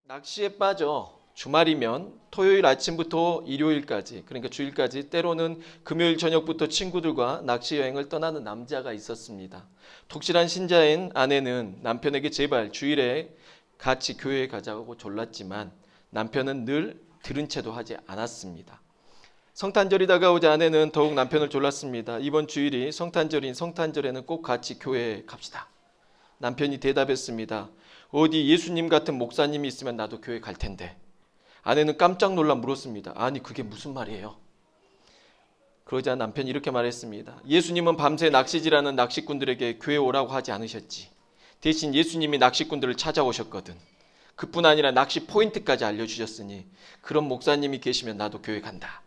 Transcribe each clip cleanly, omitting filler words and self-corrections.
낚시에 빠져 주말이면 토요일 아침부터 일요일까지, 그러니까 주일까지, 때로는 금요일 저녁부터 친구들과 낚시 여행을 떠나는 남자가 있었습니다. 독실한 신자인 아내는 남편에게 제발 주일에 같이 교회에 가자고 졸랐지만 남편은 늘 들은 채도 하지 않았습니다. 성탄절이 다가오자 아내는 더욱 남편을 졸랐습니다. 이번 주일이 성탄절인 성탄절에는 꼭 같이 교회에 갑시다. 남편이 대답했습니다. 어디 예수님 같은 목사님이 있으면 나도 교회 갈 텐데. 아내는 깜짝 놀라 물었습니다. 아니 그게 무슨 말이에요? 그러자 남편이 이렇게 말했습니다. 예수님은 밤새 낚시질하는 낚시꾼들에게 교회 오라고 하지 않으셨지. 대신 예수님이 낚시꾼들을 찾아오셨거든. 그뿐 아니라 낚시 포인트까지 알려주셨으니 그런 목사님이 계시면 나도 교회 간다.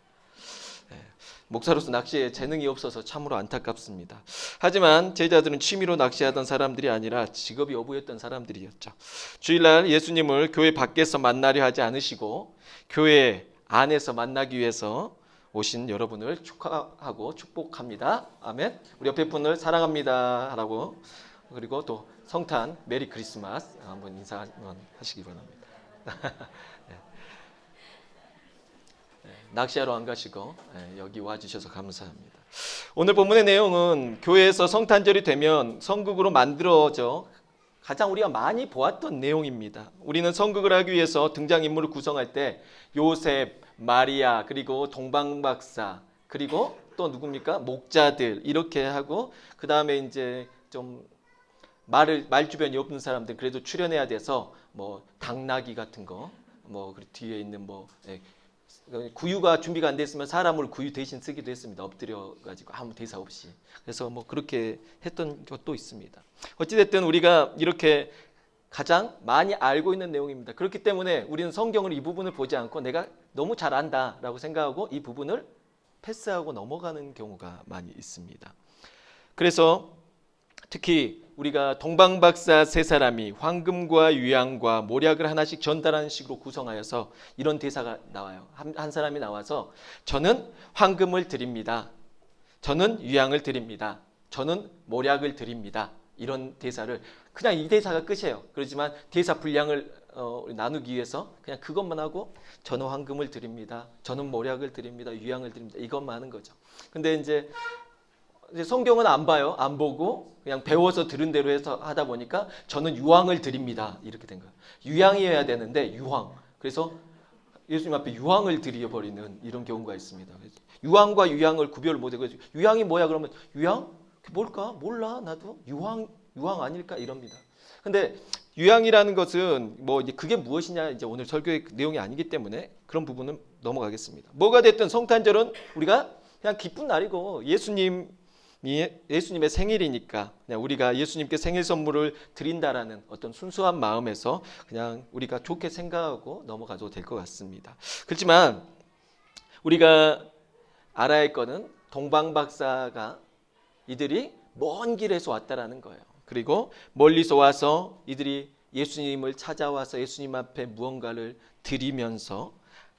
목사로서 낚시에 재능이 없어서 참으로 안타깝습니다. 하지만 제자들은 취미로 낚시하던 사람들이 아니라 직업이 어부였던 사람들이었죠. 주일날 예수님을 교회 밖에서 만나려 하지 않으시고 교회 안에서 만나기 위해서 오신 여러분을 축하하고 축복합니다. 아멘. 우리 옆에 분을 사랑합니다 하라고, 그리고 또 성탄 메리 크리스마스 한번 인사 한번 하시기 바랍니다. 낚시하러 안 가시고 여기 와주셔서 감사합니다. 오늘 본문의 내용은 교회에서 성탄절이 되면 성극으로 만들어져 가장 우리가 많이 보았던 내용입니다. 우리는 성극을 하기 위해서 등장인물을 구성할 때 요셉, 마리아, 그리고 동방박사, 그리고 또 누굽니까? 목자들 이렇게 하고, 그 다음에 이제 좀 말 주변이 없는 사람들 그래도 출연해야 돼서 뭐 당나귀 같은 거, 뭐 뒤에 있는 뭐 구유가 준비가 안 됐으면 사람을 구유 대신 쓰기도 했습니다. 엎드려 가지고 아무 대사 없이. 그래서 뭐 그렇게 했던 것도 있습니다. 어찌됐든 우리가 이렇게 가장 많이 알고 있는 내용입니다. 그렇기 때문에 우리는 성경을 이 부분을 보지 않고 내가 너무 잘 안다라고 생각하고 이 부분을 패스하고 넘어가는 경우가 많이 있습니다. 그래서 특히 우리가 동방박사 세 사람이 황금과 유향과 모략을 하나씩 전달하는 식으로 구성하여서 이런 대사가 나와요. 한 사람이 나와서 저는 황금을 드립니다. 저는 유향을 드립니다. 저는 모략을 드립니다. 이런 대사를, 그냥 이 대사가 끝이에요. 그렇지만 대사 분량을 나누기 위해서 그냥 그것만 하고 저는 황금을 드립니다. 저는 모략을 드립니다. 유향을 드립니다. 이것만 하는 거죠. 근데 이제 성경은 안 봐요. 안 보고 그냥 배워서 들은 대로 해서 하다 보니까 저는 유황을 드립니다. 이렇게 된 거예요. 유향이어야 되는데 유황. 그래서 예수님 앞에 유황을 드려버리는 이런 경우가 있습니다. 유황과 유향을 구별을 못해요. 유향이 뭐야? 그러면 유향? 뭘까? 몰라. 나도 유황 아닐까? 이럽니다. 근데 유향이라는 것은 뭐 이제 그게 무엇이냐, 이제 오늘 설교의 내용이 아니기 때문에 그런 부분은 넘어가겠습니다. 뭐가 됐든 성탄절은 우리가 그냥 기쁜 날이고 예수님의 생일이니까 그냥 우리가 예수님께 생일 선물을 드린다라는 어떤 순수한 마음에서 그냥 우리가 좋게 생각하고 넘어가도 될 것 같습니다. 그렇지만 우리가 알아야 할 거는 동방박사가 이들이 먼 길에서 왔다라는 거예요. 그리고 멀리서 와서 이들이 예수님을 찾아와서 예수님 앞에 무언가를 드리면서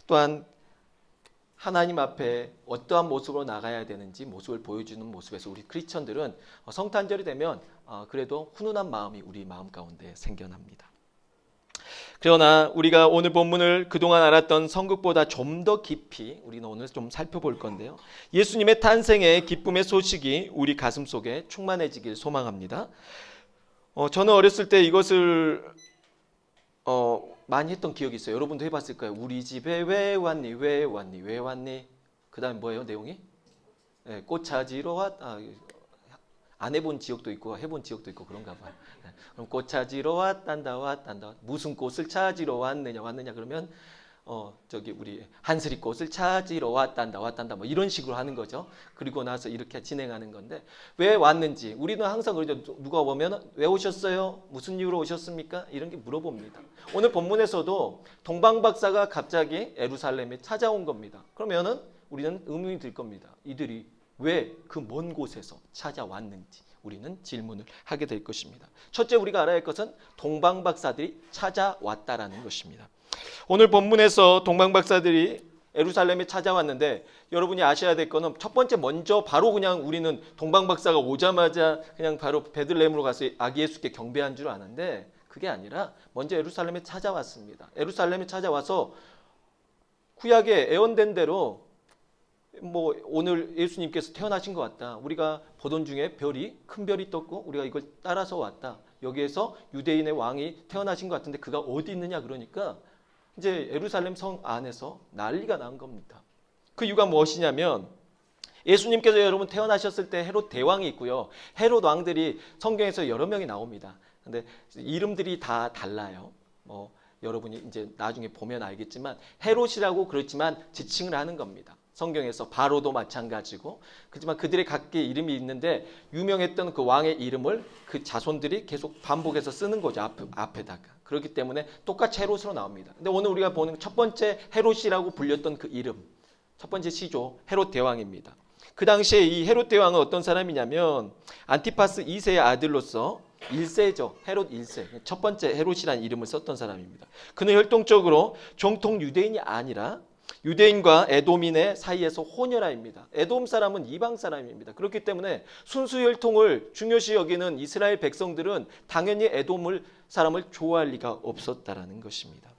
또한 하나님 앞에 어떠한 모습으로 나가야 되는지 모습을 보여주는 모습에서 우리 크리스천들은 성탄절이 되면 그래도 훈훈한 마음이 우리 마음 가운데 생겨납니다. 그러나 우리가 오늘 본문을 그동안 알았던 성극보다 좀 더 깊이 우리는 오늘 좀 살펴볼 건데요. 예수님의 탄생의 기쁨의 소식이 우리 가슴 속에 충만해지길 소망합니다. 저는 어렸을 때 이것을 많이 했던 기억이 있어요. 여러분도 해봤을 거예요. 우리 집에 왜 왔니? 왜 왔니? 왜 왔니? 그 다음에 뭐예요? 내용이? 네, 꽃 찾으러 안 해본 지역도 있고 해본 지역도 있고 그런가 봐요. 네, 그럼 꽃 찾으러 왔단다. 무슨 꽃을 찾으러 왔느냐 그러면 저기 우리 한스리 꽃을 찾으러 왔단다 뭐 이런 식으로 하는 거죠. 그리고 나서 이렇게 진행하는 건데, 왜 왔는지 우리는 항상 그러죠. 누가 오면 왜 오셨어요? 무슨 이유로 오셨습니까? 이런 게 물어봅니다. 오늘 본문에서도 동방박사가 갑자기 예루살렘에 찾아온 겁니다. 그러면은 우리는 의문이 들 겁니다. 이들이 왜 그 먼 곳에서 찾아왔는지 우리는 질문을 하게 될 것입니다. 첫째 우리가 알아야 할 것은 동방박사들이 찾아왔다라는 것입니다. 오늘 본문에서 동방박사들이 예루살렘에 찾아왔는데 여러분이 아셔야 될 거는 첫 번째 먼저 바로 그냥 우리는 동방박사가 오자마자 그냥 바로 베들레헴으로 가서 아기 예수께 경배한 줄 아는데 그게 아니라 먼저 예루살렘에 찾아왔습니다. 예루살렘에 찾아와서 구약에 예언된 대로 뭐 오늘 예수님께서 태어나신 것 같다. 우리가 보던 중에 큰 별이 떴고 우리가 이걸 따라서 왔다. 여기에서 유대인의 왕이 태어나신 것 같은데 그가 어디 있느냐 그러니까 이제 예루살렘 성 안에서 난리가 난 겁니다. 그 이유가 무엇이냐면 예수님께서 여러분 태어나셨을 때 헤롯 대왕이 있고요. 헤롯 왕들이 성경에서 여러 명이 나옵니다. 근데 이름들이 다 달라요. 여러분이 이제 나중에 보면 알겠지만 헤롯이라고 그렇지만 지칭을 하는 겁니다. 성경에서 바로도 마찬가지고 그렇지만 그들의 각기 이름이 있는데 유명했던 그 왕의 이름을 그 자손들이 계속 반복해서 쓰는 거죠. 앞에다가. 그렇기 때문에 똑같이 헤롯으로 나옵니다. 근데 오늘 우리가 보는 첫 번째 헤롯이라고 불렸던 그 이름, 첫 번째 시조 헤롯 대왕입니다. 그 당시에 이 헤롯 대왕은 어떤 사람이냐면 안티파스 2세의 아들로서 1세죠. 헤롯 1세. 첫 번째 헤롯이라는 이름을 썼던 사람입니다. 그는 혈통적으로 정통 유대인이 아니라 유대인과 에돔인의 사이에서 혼혈아입니다. 에돔 사람은 이방 사람입니다. 그렇기 때문에 순수 혈통을 중요시 여기는 이스라엘 백성들은 당연히 에돔 사람을 좋아할 리가 없었다라는 것입니다.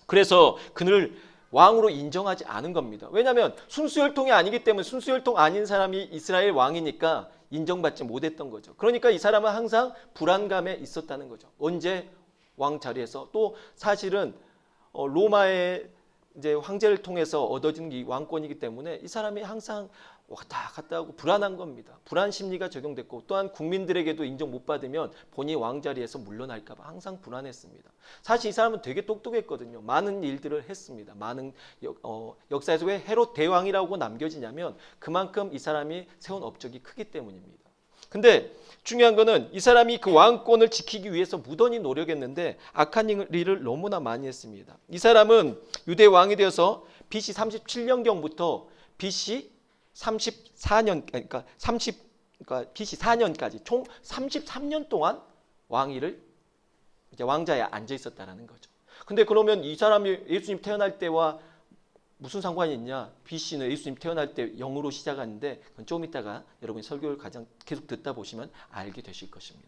그래서 그를 왕으로 인정하지 않은 겁니다. 왜냐하면 순수 혈통이 아니기 때문에 순수 혈통 아닌 사람이 이스라엘 왕이니까 인정받지 못했던 거죠. 그러니까 이 사람은 항상 불안감에 있었다는 거죠. 언제 왕 자리에서 또 사실은 로마의 이제 황제를 통해서 얻어진 이 왕권이기 때문에 이 사람이 항상 왔다 갔다 하고 불안한 겁니다. 불안 심리가 적용됐고 또한 국민들에게도 인정 못 받으면 본인이 왕자리에서 물러날까 봐 항상 불안했습니다. 사실 이 사람은 되게 똑똑했거든요. 많은 일들을 했습니다. 많은 역사에서 왜 헤롯 대왕이라고 남겨지냐면 그만큼 이 사람이 세운 업적이 크기 때문입니다. 근데 중요한 거는 이 사람이 그 왕권을 지키기 위해서 무던히 노력했는데 악한 일을 너무나 많이 했습니다. 이 사람은 유대 왕이 되어서 BC 37년경부터 BC 34년 그러니까 BC 4년까지 총 33년 동안 왕위를 이제 왕자에 앉아 있었다라는 거죠. 근데 그러면 이 사람이 예수님 태어날 때와 무슨 상관이 있냐? BC는 예수님 태어날 때 0으로 시작하는데 그건 좀 이따가 여러분이 설교를 계속 듣다 보시면 알게 되실 것입니다.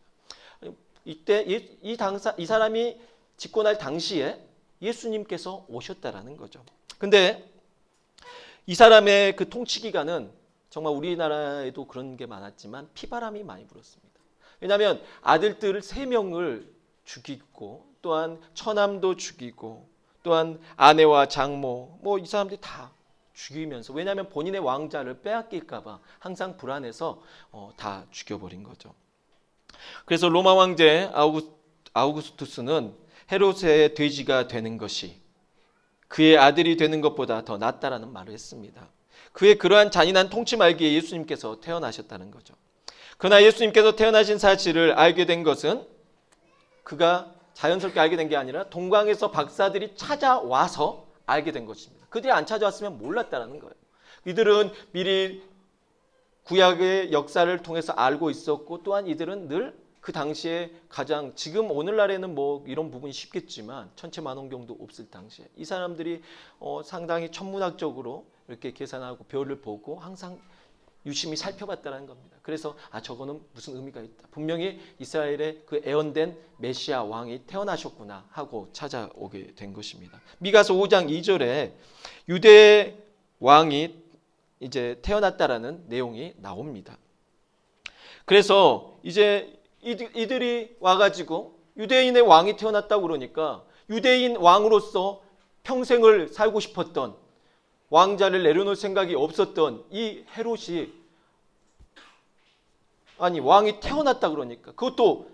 이때 이 사람이 집권할 당시에 예수님께서 오셨다라는 거죠. 근데 이 사람의 그 통치 기간은 정말 우리나라에도 그런 게 많았지만 피바람이 많이 불었습니다. 왜냐하면 아들들 3명을 죽이고 또한 처남도 죽이고 또한 아내와 장모 이 사람들이 다 죽이면서 왜냐하면 본인의 왕자를 빼앗길까 봐 항상 불안해서 다 죽여버린 거죠. 그래서 로마 황제 아우구스투스는 헤롯의 돼지가 되는 것이 그의 아들이 되는 것보다 더 낫다라는 말을 했습니다. 그의 그러한 잔인한 통치 말기에 예수님께서 태어나셨다는 거죠. 그러나 예수님께서 태어나신 사실을 알게 된 것은 그가 자연스럽게 알게 된 게 아니라 동방에서 박사들이 찾아와서 알게 된 것입니다. 그들이 안 찾아왔으면 몰랐다는 거예요. 이들은 미리 구약의 역사를 통해서 알고 있었고 또한 이들은 늘 그 당시에 가장 지금 오늘날에는 이런 부분이 쉽겠지만 천체만원경도 없을 당시에 이 사람들이 상당히 천문학적으로 이렇게 계산하고 별을 보고 항상 유심히 살펴봤다는 겁니다. 그래서 저거는 무슨 의미가 있다. 분명히 이스라엘의 그 예언된 메시아 왕이 태어나셨구나 하고 찾아오게 된 것입니다. 미가서 5장 2절에 유대 왕이 이제 태어났다라는 내용이 나옵니다. 그래서 이제 이들이 와가지고 유대인의 왕이 태어났다고 그러니까 유대인 왕으로서 평생을 살고 싶었던 왕자를 내려놓을 생각이 없었던 이 헤롯이 왕이 태어났다 그러니까 그것도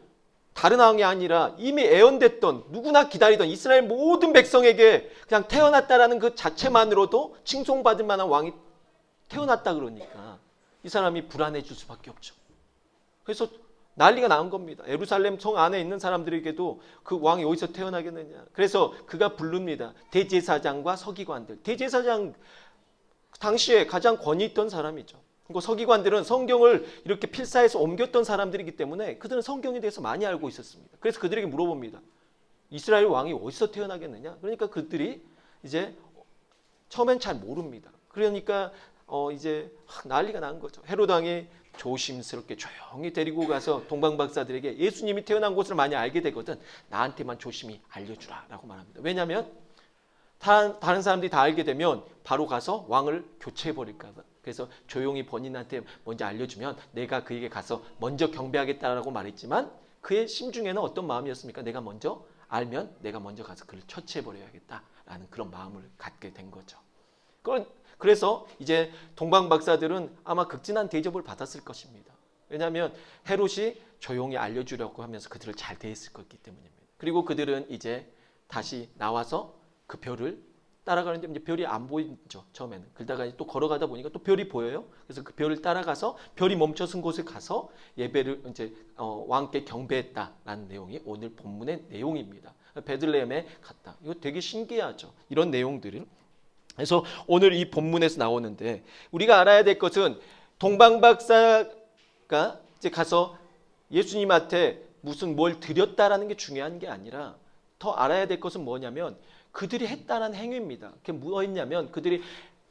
다른 왕이 아니라 이미 예언됐던 누구나 기다리던 이스라엘 모든 백성에게 그냥 태어났다라는 그 자체만으로도 칭송받을 만한 왕이 태어났다 그러니까 이 사람이 불안해질 수밖에 없죠. 그래서 난리가 난 겁니다. 예루살렘 성 안에 있는 사람들에게도 그 왕이 어디서 태어나겠느냐. 그래서 그가 부릅니다. 대제사장과 서기관들. 대제사장 당시에 가장 권위 있던 사람이죠. 그리고 서기관들은 성경을 이렇게 필사해서 옮겼던 사람들이기 때문에 그들은 성경에 대해서 많이 알고 있었습니다. 그래서 그들에게 물어봅니다. 이스라엘 왕이 어디서 태어나겠느냐. 그러니까 그들이 이제 처음엔 잘 모릅니다. 그러니까 이제 난리가 난 거죠. 헤롯 왕이 조심스럽게 조용히 데리고 가서 동방박사들에게 예수님이 태어난 곳을 많이 알게 되거든 나한테만 조심히 알려주라 라고 말합니다. 왜냐하면 다른 사람들이 다 알게 되면 바로 가서 왕을 교체해버릴까 봐. 그래서 조용히 본인한테 먼저 알려주면 내가 그에게 가서 먼저 경배하겠다라고 말했지만 그의 심중에는 어떤 마음이었습니까? 내가 먼저 알면 내가 먼저 가서 그를 처치해버려야겠다라는 그런 마음을 갖게 된 거죠. 그래서 이제 동방박사들은 아마 극진한 대접을 받았을 것입니다. 왜냐하면 헤롯이 조용히 알려주려고 하면서 그들을 잘 대했을 것이기 때문입니다. 그리고 그들은 이제 다시 나와서 그 별을 따라가는데 이제 별이 안 보이죠. 처음에는. 그러다가 또 걸어가다 보니까 또 별이 보여요. 그래서 그 별을 따라가서 별이 멈춰선 곳에 가서 예배를 이제 왕께 경배했다라는 내용이 오늘 본문의 내용입니다. 베들레헴에 갔다. 이거 되게 신기하죠. 이런 내용들을. 그래서 오늘 이 본문에서 나오는데 우리가 알아야 될 것은 동방박사가 이제 가서 예수님한테 무슨 뭘 드렸다라는 게 중요한 게 아니라 더 알아야 될 것은 뭐냐면 그들이 했다는 행위입니다. 그게 뭐였냐면 그들이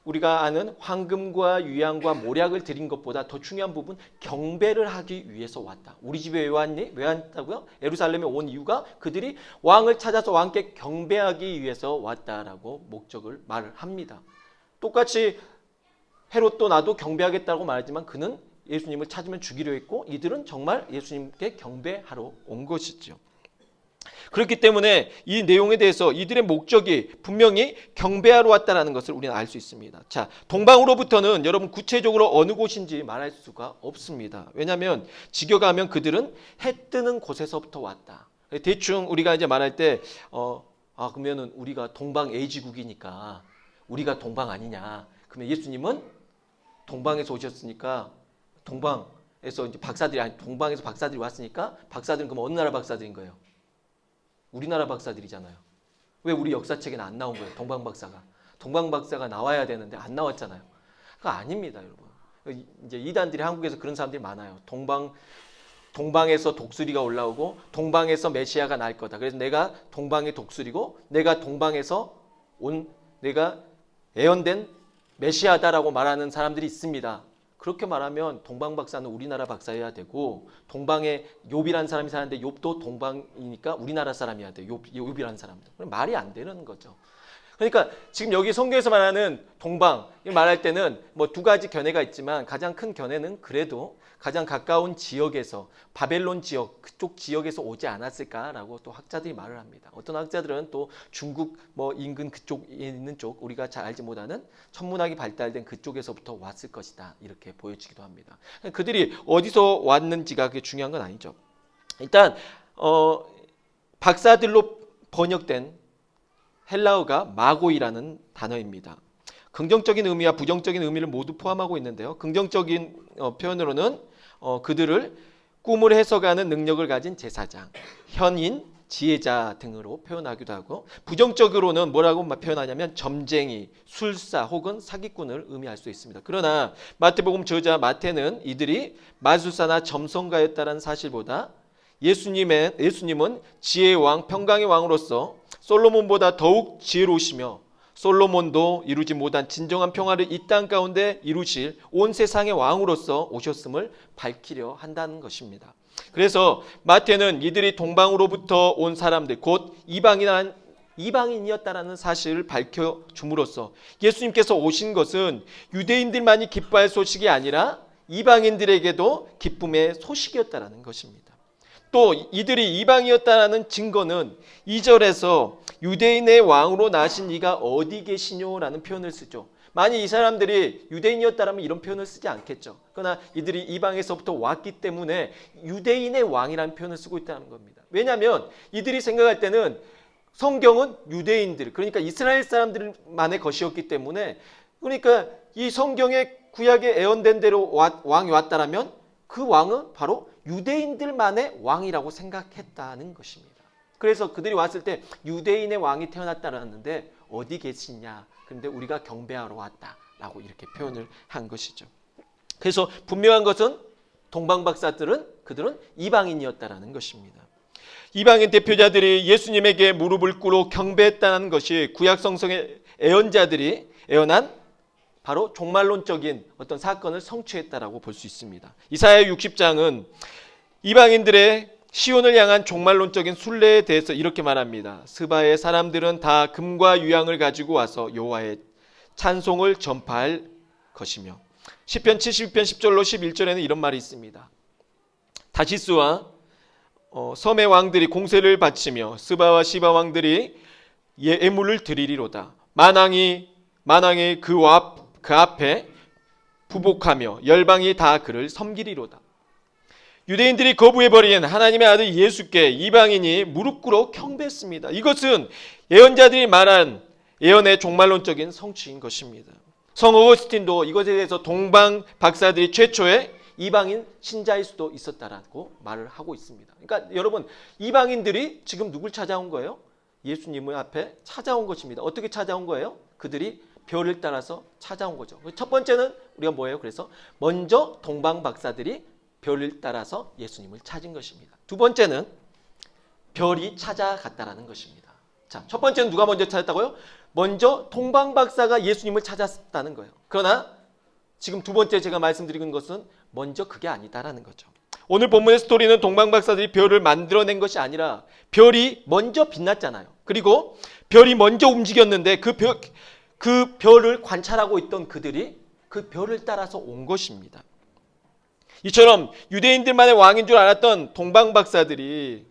우리가 아는 황금과 유향과 모략을 드린 것보다 더 중요한 부분 경배를 하기 위해서 왔다. 우리 집에 왜 왔니? 왜 왔다고요? 예루살렘에 온 이유가 그들이 왕을 찾아서 왕께 경배하기 위해서 왔다라고 목적을 말을 합니다. 똑같이 헤롯도 나도 경배하겠다고 말하지만 그는 예수님을 찾으면 죽이려 했고 이들은 정말 예수님께 경배하러 온 것이죠. 그렇기 때문에 이 내용에 대해서 이들의 목적이 분명히 경배하러 왔다는 것을 우리는 알 수 있습니다. 자, 동방으로부터는 여러분 구체적으로 어느 곳인지 말할 수가 없습니다. 왜냐하면 직역하면 그들은 해 뜨는 곳에서부터 왔다. 대충 우리가 이제 말할 때 그러면은 우리가 동방 A지국이니까 우리가 동방 아니냐. 그러면 예수님은 동방에서 오셨으니까 동방에서 이제 동방에서 박사들이 왔으니까 박사들은 그럼 어느 나라 박사들인 거예요? 우리나라 박사들이잖아요. 왜 우리 역사책에는 안 나온 거예요? 동방박사가 나와야 되는데 안 나왔잖아요. 그거 아닙니다, 여러분. 이제 이단들이 한국에서 그런 사람들이 많아요. 동방에서 독수리가 올라오고 동방에서 메시아가 날 거다. 그래서 내가 동방의 독수리고 내가 동방에서 내가 예언된 메시아다라고 말하는 사람들이 있습니다. 그렇게 말하면 동방박사는 우리나라 박사여야 되고 동방에 욥이라는 사람이 사는데 욥도 동방이니까 우리나라 사람이어야 돼요. 욥이라는 사람도. 말이 안 되는 거죠. 그러니까 지금 여기 성경에서 말하는 동방 말할 때는 뭐 두 가지 견해가 있지만 가장 큰 견해는 그래도 가장 가까운 지역에서 바벨론 지역 그쪽 지역에서 오지 않았을까라고 또 학자들이 말을 합니다. 어떤 학자들은 또 중국 뭐 인근 그쪽에 있는 쪽 우리가 잘 알지 못하는 천문학이 발달된 그쪽에서부터 왔을 것이다 이렇게 보여지기도 합니다. 그들이 어디서 왔는지가 그게 중요한 건 아니죠. 일단 박사들로 번역된 헬라어가 마고이라는 단어입니다. 긍정적인 의미와 부정적인 의미를 모두 포함하고 있는데요. 긍정적인 표현으로는 그들을 꿈을 해석하는 능력을 가진 제사장, 현인, 지혜자 등으로 표현하기도 하고 부정적으로는 뭐라고 표현하냐면 점쟁이, 술사 혹은 사기꾼을 의미할 수 있습니다. 그러나 마태복음 저자 마태는 이들이 마술사나 점성가였다는 사실보다 예수님은 지혜의 왕, 평강의 왕으로서 솔로몬보다 더욱 지혜로우시며 솔로몬도 이루지 못한 진정한 평화를 이 땅 가운데 이루실 온 세상의 왕으로서 오셨음을 밝히려 한다는 것입니다. 그래서 마태는 이들이 동방으로부터 온 사람들 곧 이방인이었다라는 사실을 밝혀줌으로써 예수님께서 오신 것은 유대인들만이 기뻐할 소식이 아니라 이방인들에게도 기쁨의 소식이었다라는 것입니다. 또 이들이 이방이었다는 증거는 2절에서 유대인의 왕으로 나신 이가 어디 계시뇨라는 표현을 쓰죠. 만약 이 사람들이 유대인이었다면 이런 표현을 쓰지 않겠죠. 그러나 이들이 이방에서부터 왔기 때문에 유대인의 왕이라는 표현을 쓰고 있다는 겁니다. 왜냐하면 이들이 생각할 때는 성경은 유대인들 그러니까 이스라엘 사람들만의 것이었기 때문에 그러니까 이 성경의 구약에 예언된 대로 왕이 왔다라면 그 왕은 바로 유대인들만의 왕이라고 생각했다는 것입니다. 그래서 그들이 왔을 때 유대인의 왕이 태어났다라는데 어디 계시냐? 그런데 우리가 경배하러 왔다라고 이렇게 표현을 한 것이죠. 그래서 분명한 것은 그들은 이방인이었다라는 것입니다. 이방인 대표자들이 예수님에게 무릎을 꿇어 경배했다는 것이 구약 성경의 예언자들이 예언한 바로 종말론적인 어떤 사건을 성취했다라고 볼 수 있습니다. 이사야 60장은 이방인들의 시온을 향한 종말론적인 순례에 대해서 이렇게 말합니다. 스바의 사람들은 다 금과 유향을 가지고 와서 여호와의 찬송을 전파할 것이며, 시편 72편 10절로 11절에는 이런 말이 있습니다. 다시스와 섬의 왕들이 공세를 바치며 스바와 시바 왕들이 예물을 드리리로다. 만왕이 그 앞에 부복하며 열방이 다 그를 섬기리로다. 유대인들이 거부해버린 하나님의 아들 예수께 이방인이 무릎 꿇어 경배했습니다. 이것은 예언자들이 말한 예언의 종말론적인 성취인 것입니다. 성 어거스틴도 이것에 대해서 동방 박사들이 최초의 이방인 신자일 수도 있었다라고 말을 하고 있습니다. 그러니까 여러분, 이방인들이 지금 누굴 찾아온 거예요? 예수님의 앞에 찾아온 것입니다. 어떻게 찾아온 거예요? 그들이 별을 따라서 찾아온 거죠. 첫 번째는 우리가 뭐예요? 그래서 먼저 동방 박사들이 별을 따라서 예수님을 찾은 것입니다. 두 번째는 별이 찾아갔다라는 것입니다. 자, 첫 번째는 누가 먼저 찾았다고요? 먼저 동방 박사가 예수님을 찾았다는 거예요. 그러나 지금 두 번째 제가 말씀드린 것은 먼저 그게 아니다라는 거죠. 오늘 본문의 스토리는 동방 박사들이 별을 만들어낸 것이 아니라 별이 먼저 빛났잖아요. 그리고 별이 먼저 움직였는데 그 별을 관찰하고 있던 그들이 그 별을 따라서 온 것입니다. 이처럼 유대인들만의 왕인 줄 알았던 동방 박사들이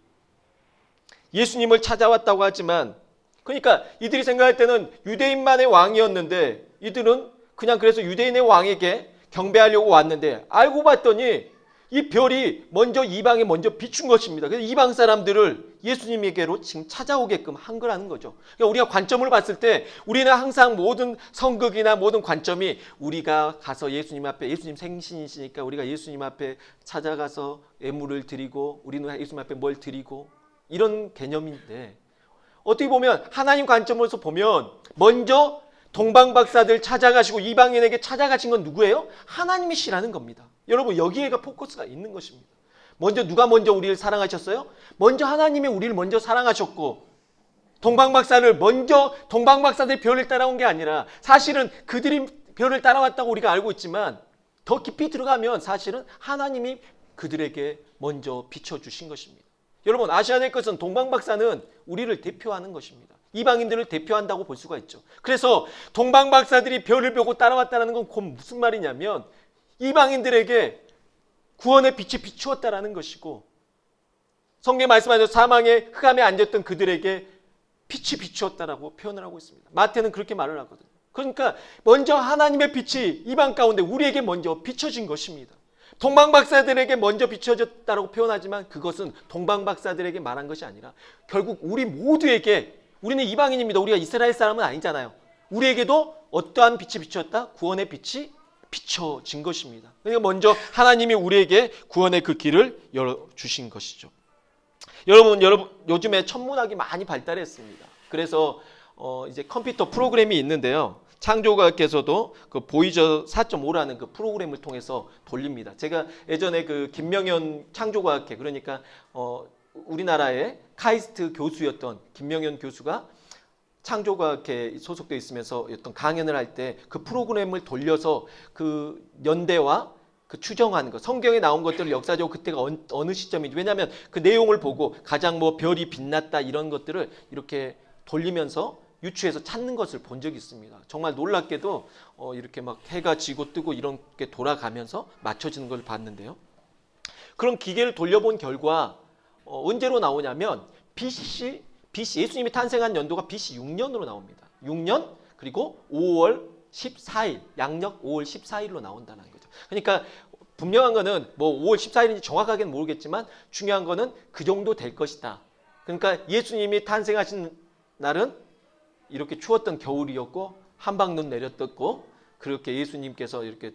예수님을 찾아왔다고 하지만, 그러니까 이들이 생각할 때는 유대인만의 왕이었는데 이들은 그냥 그래서 유대인의 왕에게 경배하려고 왔는데, 알고 봤더니 이 별이 먼저 이방에 먼저 비춘 것입니다. 그래서 이방 사람들을 예수님에게로 지금 찾아오게끔 한 거라는 거죠. 그러니까 우리가 관점을 봤을 때 우리는 항상 모든 성극이나 모든 관점이 우리가 가서 예수님 앞에, 예수님 생신이시니까 우리가 예수님 앞에 찾아가서 예물을 드리고 우리는 예수님 앞에 뭘 드리고 이런 개념인데, 어떻게 보면 하나님 관점으로서 보면 먼저 동방 박사들 찾아가시고 이방인에게 찾아가신 건 누구예요? 하나님이시라는 겁니다. 여러분, 여기에가 포커스가 있는 것입니다. 먼저 누가 먼저 우리를 사랑하셨어요? 먼저 하나님이 우리를 먼저 사랑하셨고, 동방 박사들이 별을 따라온 게 아니라 사실은 그들이 별을 따라왔다고 우리가 알고 있지만 더 깊이 들어가면 사실은 하나님이 그들에게 먼저 비춰주신 것입니다. 여러분, 아셔야 될 것은 동방 박사는 우리를 대표하는 것입니다. 이방인들을 대표한다고 볼 수가 있죠. 그래서 동방 박사들이 별을 보고 따라왔다는 건 곧 무슨 말이냐면 이방인들에게 구원의 빛이 비추었다라는 것이고, 성경에 말씀하신 사망의 흑암에 앉았던 그들에게 빛이 비추었다라고 표현을 하고 있습니다. 마태는 그렇게 말을 하거든요. 그러니까 먼저 하나님의 빛이 이방 가운데 우리에게 먼저 비춰진 것입니다. 동방 박사들에게 먼저 비춰졌다고 표현하지만 그것은 동방 박사들에게 말한 것이 아니라 결국 우리 모두에게, 우리는 이방인입니다. 우리가 이스라엘 사람은 아니잖아요. 우리에게도 어떠한 빛이 비추었다? 구원의 빛이 비춰진 것입니다. 그러니까 먼저 하나님이 우리에게 구원의 그 길을 열어주신 것이죠. 여러분 요즘에 천문학이 많이 발달했습니다. 그래서 이제 컴퓨터 프로그램이 있는데요. 창조과학에서도 그 보이저 4.5라는 그 프로그램을 통해서 돌립니다. 제가 예전에 그 김명현 창조과학회, 그러니까 우리나라의 카이스트 교수였던 김명현 교수가 창조과학회에 소속되어 있으면서 어떤 강연을 할 때 그 프로그램을 돌려서 그 연대와 그 추정하는 것, 성경에 나온 것들을 역사적으로 그때가 어느 시점인지, 왜냐하면 그 내용을 보고 가장 뭐 별이 빛났다 이런 것들을 이렇게 돌리면서 유추해서 찾는 것을 본 적이 있습니다. 정말 놀랍게도 이렇게 막 해가 지고 뜨고 이런 게 돌아가면서 맞춰지는 걸 봤는데요. 그런 기계를 돌려본 결과 언제로 나오냐면 BC 예수님이 탄생한 연도가 BC 6년으로 나옵니다. 6년 그리고 5월 14일, 양력 5월 14일로 나온다는 거죠. 그러니까 분명한 거는 뭐 5월 14일인지 정확하게는 모르겠지만 중요한 거는 그 정도 될 것이다. 그러니까 예수님이 탄생하신 날은 이렇게 추웠던 겨울이었고 한방눈 내렸었고, 그렇게 예수님께서 이렇게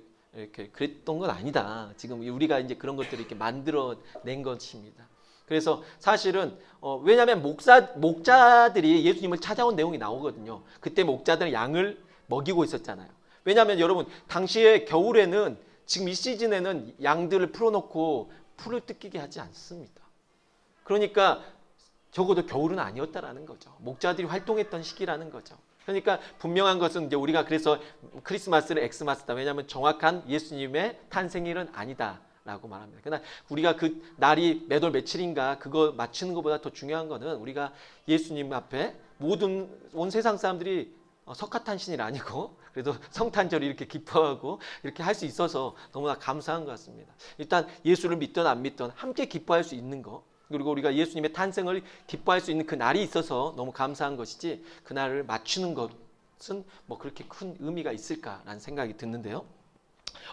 그랬던 건 아니다. 지금 우리가 이제 그런 것들을 이렇게 만들어낸 것입니다. 그래서 사실은 왜냐하면 목자들이 예수님을 찾아온 내용이 나오거든요. 그때 목자들은 양을 먹이고 있었잖아요. 왜냐하면 여러분, 당시에 겨울에는, 지금 이 시즌에는 양들을 풀어놓고 풀을 뜯기게 하지 않습니다. 그러니까 적어도 겨울은 아니었다라는 거죠. 목자들이 활동했던 시기라는 거죠. 그러니까 분명한 것은 이제 우리가 그래서 크리스마스를 엑스마스다. 왜냐하면 정확한 예수님의 탄생일은 아니다라고 말합니다. 그러나 우리가 그 날이 몇 월 며칠인가 그거 맞추는 것보다 더 중요한 것은 우리가 예수님 앞에 모든 온 세상 사람들이 석가탄신일 아니고 그래도 성탄절을 이렇게 기뻐하고 이렇게 할 수 있어서 너무나 감사한 것 같습니다. 일단 예수를 믿든 안 믿든 함께 기뻐할 수 있는 거, 그리고 우리가 예수님의 탄생을 기뻐할 수 있는 그 날이 있어서 너무 감사한 것이지 그 날을 맞추는 것은 뭐 그렇게 큰 의미가 있을까라는 생각이 드는데요.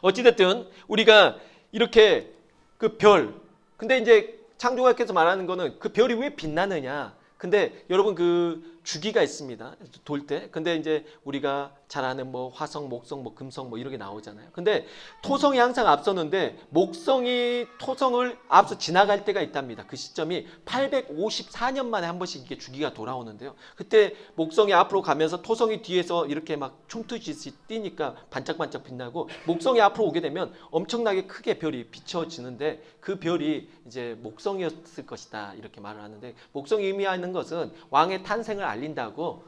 어찌됐든 우리가 이렇게 그 별, 근데 이제 창조가께서 말하는 거는 그 별이 왜 빛나느냐. 근데 여러분 그 주기가 있습니다. 돌 때. 근데 이제 우리가 잘 아는 뭐 화성, 목성, 뭐 금성 뭐 이렇게 나오잖아요. 근데 토성이 항상 앞서는데 목성이 토성을 앞서 지나갈 때가 있답니다. 그 시점이 854년 만에 한 번씩 이게 주기가 돌아오는데요. 그때 목성이 앞으로 가면서 토성이 뒤에서 이렇게 막 춤추듯이 뛰니까 반짝반짝 빛나고 목성이 앞으로 오게 되면 엄청나게 크게 별이 비춰지는데 그 별이 이제 목성이었을 것이다 이렇게 말을 하는데 목성이 의미하는 것은 왕의 탄생을 알린다고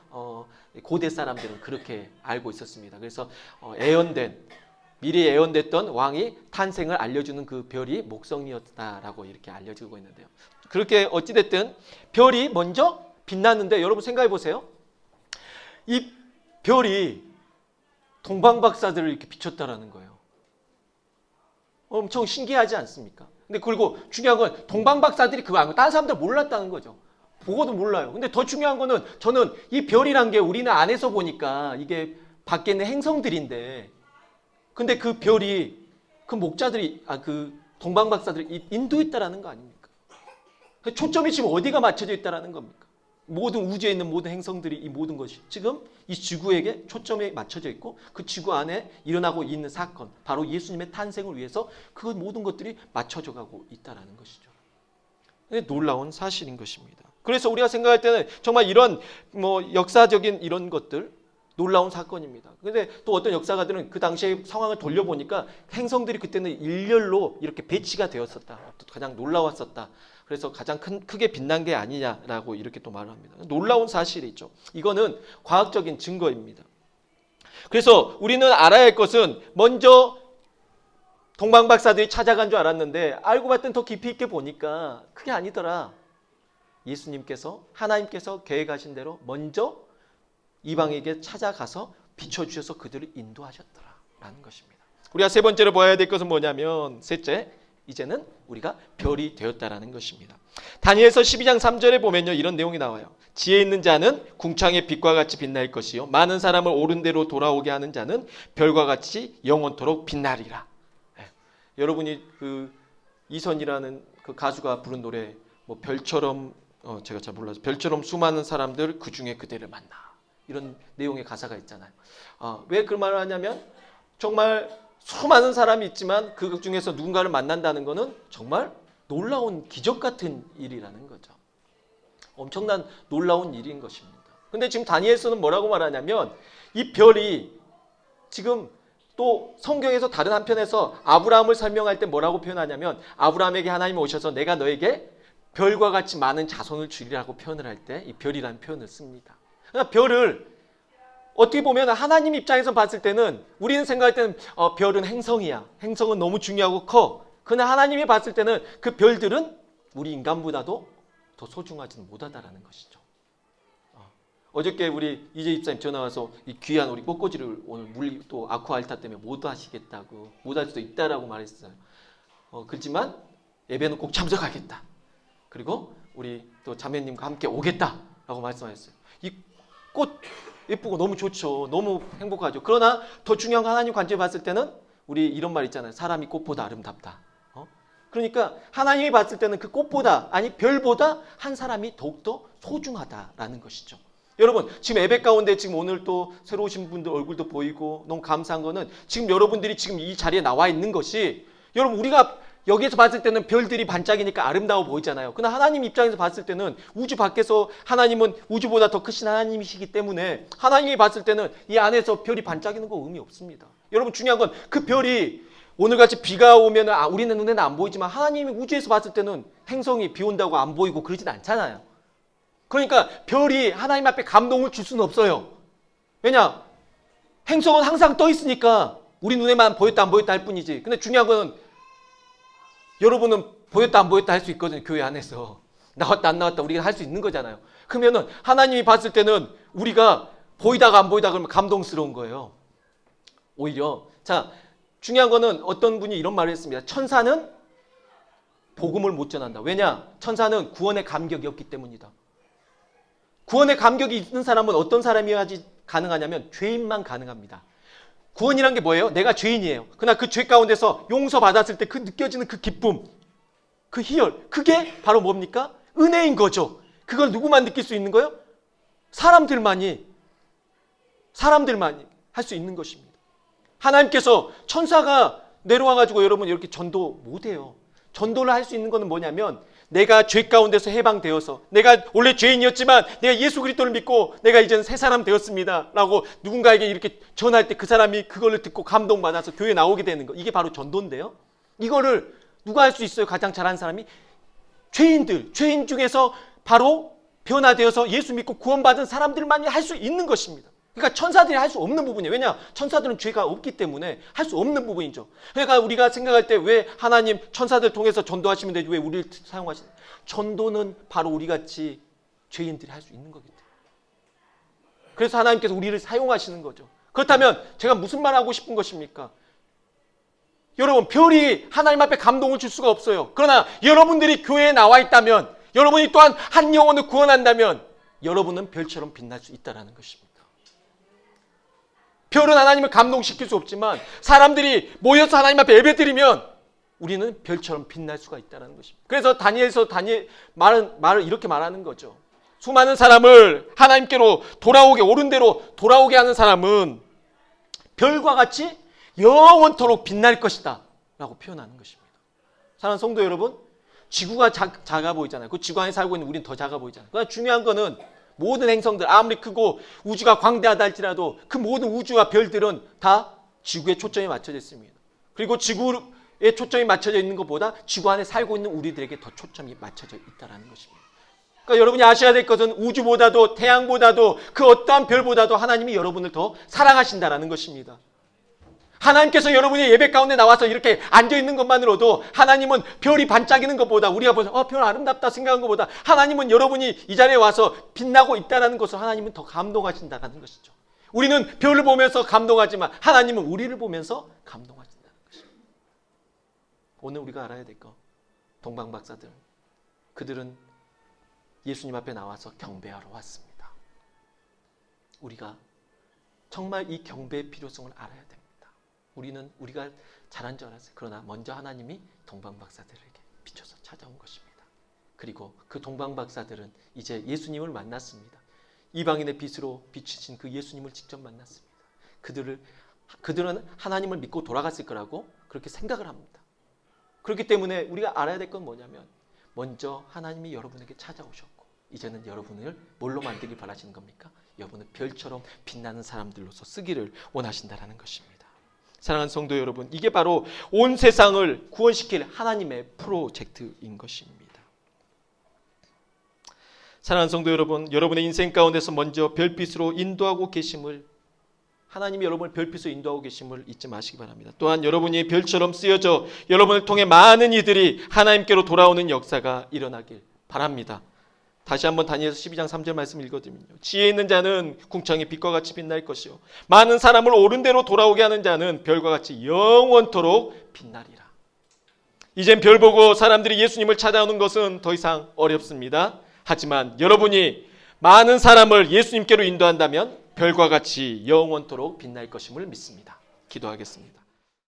고대 사람들은 그렇게 알고 있었습니다. 그래서 미리 예언됐던 왕이 탄생을 알려주는 그 별이 목성이었다라고 이렇게 알려지고 있는데요. 그렇게 어찌됐든 별이 먼저 빛났는데 여러분 생각해 보세요. 이 별이 동방박사들을 이렇게 비췄다라는 거예요. 엄청 신기하지 않습니까? 근데 그리고 중요한 건 동방박사들이 그거 아니고 다른 사람들 몰랐다는 거죠. 보고도 몰라요. 근데 더 중요한 거는 저는 이 별이란 게 우리는 안에서 보니까 이게 밖에 있는 행성들인데 근데 그 별이 그 목자들이 그 동방박사들이 인도했다라는 거 아닙니까? 초점이 지금 어디가 맞춰져 있다라는 겁니까? 모든 우주에 있는 모든 행성들이 이 모든 것이 지금 이 지구에게 초점이 맞춰져 있고 그 지구 안에 일어나고 있는 사건 바로 예수님의 탄생을 위해서 그 모든 것들이 맞춰져 가고 있다라는 것이죠. 놀라운 사실인 것입니다. 그래서 우리가 생각할 때는 정말 이런 뭐 역사적인 이런 것들 놀라운 사건입니다. 근데 또 어떤 역사가들은 그 당시의 상황을 돌려보니까 행성들이 그때는 일렬로 이렇게 배치가 되었었다. 가장 놀라웠었다. 그래서 가장 크게 빛난 게 아니냐라고 이렇게 또 말합니다. 놀라운 사실이죠. 이거는 과학적인 증거입니다. 그래서 우리는 알아야 할 것은 먼저 동방박사들이 찾아간 줄 알았는데 알고 봤더니 더 깊이 있게 보니까 그게 아니더라. 예수님께서 하나님께서 계획하신 대로 먼저 이방에게 찾아가서 비춰주셔서 그들을 인도하셨더라라는 것입니다. 우리가 세 번째로 봐야 될 것은 뭐냐면 셋째, 이제는 우리가 별이 되었다라는 것입니다. 다니엘서 12장 3절에 보면요 이런 내용이 나와요. 지혜 있는 자는 궁창의 빛과 같이 빛날 것이요 많은 사람을 옳은 대로 돌아오게 하는 자는 별과 같이 영원토록 빛나리라. 네. 여러분이 그 이선이라는 그 가수가 부른 노래 뭐 별처럼 제가 잘 몰라서 별처럼 수많은 사람들 그 중에 그대를 만나 이런 내용의 가사가 있잖아요. 왜 그 말을 하냐면 정말 수많은 사람이 있지만 그 중에서 누군가를 만난다는 것은 정말 놀라운 기적 같은 일이라는 거죠. 엄청난 놀라운 일인 것입니다. 근데 지금 다니엘서는 뭐라고 말하냐면 이 별이 지금 또 성경에서 다른 한편에서 아브라함을 설명할 때 뭐라고 표현하냐면 아브라함에게 하나님이 오셔서 내가 너에게 별과 같이 많은 자손을 주리라고 표현을 할 때 이 별이라는 표현을 씁니다. 그러니까 별을 어떻게 보면 하나님 입장에서 봤을 때는 우리는 생각할 때는 별은 행성이야. 행성은 너무 중요하고 커. 그러나 하나님이 봤을 때는 그 별들은 우리 인간보다도 더 소중하지는 못하다라는 것이죠. 어저께 우리 이재 집사님 전화 와서 이 귀한 우리 꽃꽂이를 오늘 물리 또 아쿠아알타 때문에 못 하시겠다고 못 할 수도 있다라고 말했어요. 그렇지만 예배는 꼭 참석하겠다. 그리고 우리 또 자매님과 함께 오겠다라고 말씀하셨어요. 이 꽃 예쁘고 너무 좋죠. 너무 행복하죠. 그러나 더 중요한 하나님 관점에 봤을 때는 우리 이런 말 있잖아요. 사람이 꽃보다 아름답다. 그러니까 하나님이 봤을 때는 그 꽃보다 아니 별보다 한 사람이 더욱더 소중하다라는 것이죠. 여러분 지금 예배 가운데 지금 오늘 또 새로 오신 분들 얼굴도 보이고 너무 감사한 거는 지금 여러분들이 지금 이 자리에 나와 있는 것이 여러분 우리가 여기에서 봤을 때는 별들이 반짝이니까 아름다워 보이잖아요. 그러나 하나님 입장에서 봤을 때는 우주 밖에서 하나님은 우주보다 더 크신 하나님이시기 때문에 하나님이 봤을 때는 이 안에서 별이 반짝이는 거 의미 없습니다. 여러분 중요한 건 그 별이 오늘같이 비가 오면 우리는 눈에는 안 보이지만 하나님이 우주에서 봤을 때는 행성이 비 온다고 안 보이고 그러진 않잖아요. 그러니까 별이 하나님 앞에 감동을 줄 수는 없어요. 왜냐? 행성은 항상 떠 있으니까 우리 눈에만 보였다 안 보였다 할 뿐이지. 근데 중요한 건 여러분은 보였다 안 보였다 할 수 있거든요. 교회 안에서. 나왔다 안 나왔다 우리가 할 수 있는 거잖아요. 그러면은 하나님이 봤을 때는 우리가 보이다가 안 보이다 그러면 감동스러운 거예요. 오히려. 자, 중요한 거는 어떤 분이 이런 말을 했습니다. 천사는 복음을 못 전한다. 왜냐? 천사는 구원의 감격이 없기 때문이다. 구원의 감격이 있는 사람은 어떤 사람이야지 가능하냐면 죄인만 가능합니다. 구원이란 게 뭐예요? 내가 죄인이에요. 그러나 그 죄 가운데서 용서받았을 때 그 느껴지는 그 기쁨, 그 희열, 그게 바로 뭡니까? 은혜인 거죠. 그걸 누구만 느낄 수 있는 거예요? 사람들만이 할 수 있는 것입니다. 하나님께서 천사가 내려와가지고 여러분 이렇게 전도 못해요. 전도를 할 수 있는 것은 뭐냐면 내가 죄 가운데서 해방되어서 내가 원래 죄인이었지만 내가 예수 그리스도를 믿고 내가 이제는 새 사람 되었습니다 라고 누군가에게 이렇게 전할 때 그 사람이 그걸 듣고 감동받아서 교회에 나오게 되는 거, 이게 바로 전도인데요. 이거를 누가 할 수 있어요? 가장 잘하는 사람이 죄인 중에서 바로 변화되어서 예수 믿고 구원받은 사람들만이 할 수 있는 것입니다. 그러니까 천사들이 할 수 없는 부분이에요. 왜냐? 천사들은 죄가 없기 때문에 할 수 없는 부분이죠. 그러니까 우리가 생각할 때 왜 하나님 천사들 통해서 전도하시면 되지 왜 우리를 사용하시는? 전도는 바로 우리같이 죄인들이 할 수 있는 거기 때문에. 그래서 하나님께서 우리를 사용하시는 거죠. 그렇다면 제가 무슨 말 하고 싶은 것입니까? 여러분, 별이 하나님 앞에 감동을 줄 수가 없어요. 그러나 여러분들이 교회에 나와 있다면, 여러분이 또한 한 영혼을 구원한다면 여러분은 별처럼 빛날 수 있다는 것입니다. 별은 하나님을 감동시킬 수 없지만 사람들이 모여서 하나님 앞에 예배드리면 우리는 별처럼 빛날 수가 있다는 것입니다. 그래서 다니엘서 말을 이렇게 말하는 거죠. 수많은 사람을 하나님께로 옳은 대로 돌아오게 하는 사람은 별과 같이 영원토록 빛날 것이다 라고 표현하는 것입니다. 사랑하는 성도 여러분, 지구가 작아 보이잖아요. 그 지구 안에 살고 있는 우리는 더 작아 보이잖아요. 그러나 중요한 거는 모든 행성들 아무리 크고 우주가 광대하다 할지라도 그 모든 우주와 별들은 다 지구에 초점이 맞춰져 있습니다. 그리고 지구에 초점이 맞춰져 있는 것보다 지구 안에 살고 있는 우리들에게 더 초점이 맞춰져 있다는 것입니다. 그러니까 여러분이 아셔야 될 것은 우주보다도 태양보다도 그 어떠한 별보다도 하나님이 여러분을 더 사랑하신다는 것입니다. 하나님께서 여러분이 예배 가운데 나와서 이렇게 앉아있는 것만으로도 하나님은 별이 반짝이는 것보다 우리가 보면서 별 아름답다 생각한 것보다 하나님은 여러분이 이 자리에 와서 빛나고 있다는 것을 하나님은 더 감동하신다는 것이죠. 우리는 별을 보면서 감동하지만 하나님은 우리를 보면서 감동하신다는 것입니다. 오늘 우리가 알아야 될 거, 동방박사들, 그들은 예수님 앞에 나와서 경배하러 왔습니다. 우리가 정말 이 경배의 필요성을 알아야 됩니다. 우리가 잘한 줄 알았어요. 그러나 먼저 하나님이 동방박사들에게 비춰서 찾아온 것입니다. 그리고 그 동방박사들은 이제 예수님을 만났습니다. 이방인의 빛으로 비추신 그 예수님을 직접 만났습니다. 그들은 하나님을 믿고 돌아갔을 거라고 그렇게 생각을 합니다. 그렇기 때문에 우리가 알아야 될 건 뭐냐면 먼저 하나님이 여러분에게 찾아오셨고 이제는 여러분을 뭘로 만들길 바라시는 겁니까? 여러분을 별처럼 빛나는 사람들로서 쓰기를 원하신다는 것입니다. 사랑하는 성도 여러분, 이게 바로 온 세상을 구원시킬 하나님의 프로젝트인 것입니다. 사랑하는 성도 여러분, 여러분의 인생 가운데서 먼저 별빛으로 인도하고 계심을, 하나님이 여러분을 별빛으로 인도하고 계심을 잊지 마시기 바랍니다. 또한 여러분이 별처럼 쓰여져 여러분을 통해 많은 이들이 하나님께로 돌아오는 역사가 일어나길 바랍니다. 다시 한번 다니엘서 12장 3절 말씀 읽어드리면요. 지혜 있는 자는 궁창의 빛과 같이 빛날 것이요 많은 사람을 옳은 대로 돌아오게 하는 자는 별과 같이 영원토록 빛나리라. 이젠 별 보고 사람들이 예수님을 찾아오는 것은 더 이상 어렵습니다. 하지만 여러분이 많은 사람을 예수님께로 인도한다면 별과 같이 영원토록 빛날 것임을 믿습니다. 기도하겠습니다.